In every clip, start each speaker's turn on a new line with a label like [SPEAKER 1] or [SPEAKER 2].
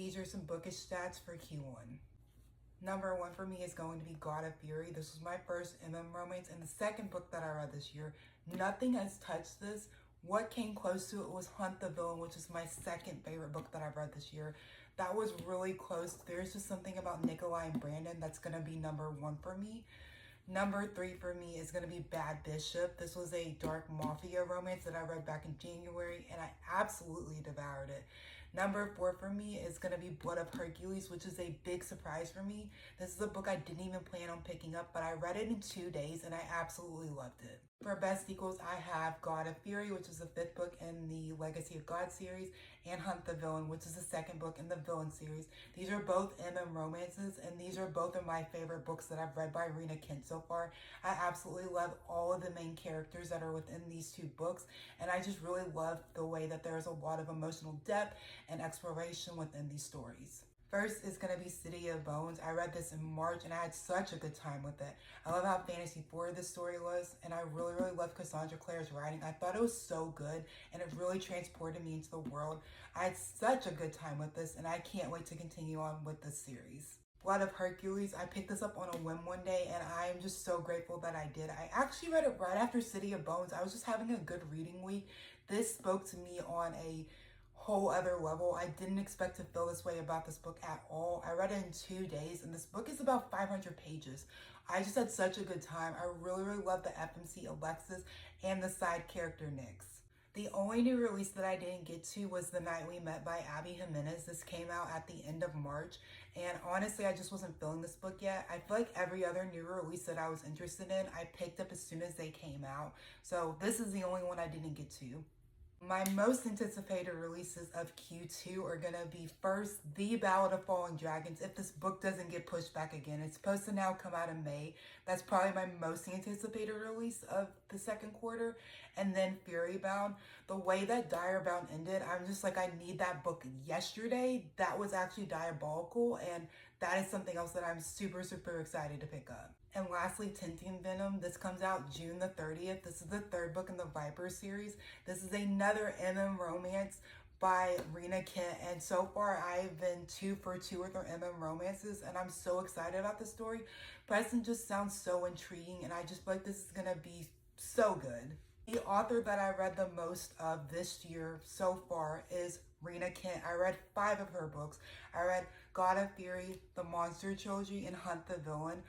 [SPEAKER 1] These are some bookish stats for Q1. Number one for me is going to be God of Fury. This was my first romance and the second book that I read this year. Nothing has touched this. What came close to it was Hunt the Villain, which is my second favorite book that I've read this year. That was really close. There's just something about Nikolai and Brandon that's going to be number one for me. Number three for me is going to be Bad Bishop. This was a dark mafia romance that I read back in January, and I absolutely devoured it. Number four for me is going to be Blood of Hercules, which is a big surprise for me. This is a book I didn't even plan on picking up, but I read it in 2 days, and I absolutely loved it. For best sequels, I have God of Fury, which is the 5th book in the Legacy of God series, and Hunt the Villain, which is the 2nd book in the Villain series. These are both romances, and these are both of my favorite books that I've read by Rena Kent so far. I absolutely love all of the main characters that are within these 2 books, and I just really love the way that there's a lot of emotional depth and exploration within these stories. First is going to be City of Bones. I read this in March and I had such a good time with it. I love how fantasy forward this story was, and I really love Cassandra Clare's writing. I thought it was so good and it really transported me into the world. I had such a good time with this and I can't wait to continue on with this series. Blood of Hercules, I picked this up on a whim one day and I'm just so grateful that I did. I actually read it right after City of Bones. I was just having a good reading week. This spoke to me on a whole other level. I didn't expect to feel this way about this book at all. I read it in 2 days and this book is about 500 pages. I just had such a good time. I really love the FMC Alexis and the side character Nyx. The only new release that I didn't get to was The Night We Met by Abby Jimenez. This came out at the end of March, and honestly, I just wasn't feeling this book yet. I feel like every other new release that I was interested in, I picked up as soon as they came out. So this is the only one I didn't get to. My most anticipated releases of Q2 are going to be first, The Ballad of Falling Dragons, if this book doesn't get pushed back again. It's supposed to now come out in May. That's probably my most anticipated release of the second quarter. And then Furybound. The way that Direbound ended, I'm just like, I need that book yesterday. That was actually diabolical, and that is something else that I'm super excited to pick up. And lastly, Tintin Venom. This comes out June the 30th. This is the 3rd book in the Viper series. This is another romance by Rena Kent, and so far I've been 2 for 2 with her romances, and I'm so excited about the story. Preston just sounds so intriguing, and I just feel like this is gonna be so good. The author that I read the most of this year so far is Rena Kent. I read 5 of her books. I read God of Fury, the Monster Trilogy, and Hunt the Villain.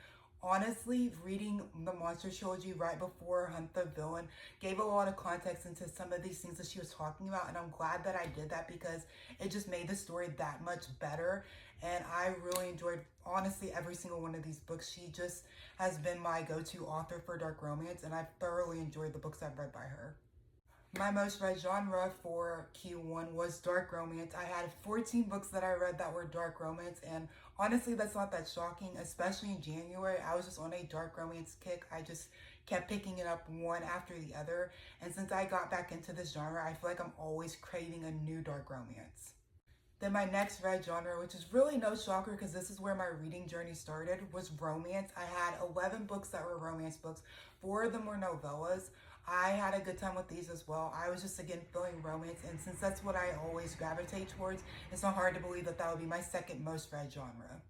[SPEAKER 1] Honestly, reading the Monster Trilogy right before Hunt the Villain gave a lot of context into some of these things that she was talking about, and I'm glad that I did that because it just made the story that much better. And I really enjoyed, honestly, every single one of these books. She just has been my go-to author for dark romance, and I've thoroughly enjoyed the books I've read by her. My most read genre for Q1 was dark romance. I had 14 books that I read that were dark romance, and honestly, that's not that shocking, especially in January. I was just on a dark romance kick. I just kept picking it up one after the other, and since I got back into this genre, I feel like I'm always craving a new dark romance. Then my next read genre, which is really no shocker because this is where my reading journey started, was romance. I had 11 books that were romance books. 4 of them were novellas. I had a good time with these as well. I was just, again, feeling romance, and since that's what I always gravitate towards, it's not hard to believe that that would be my second most read genre.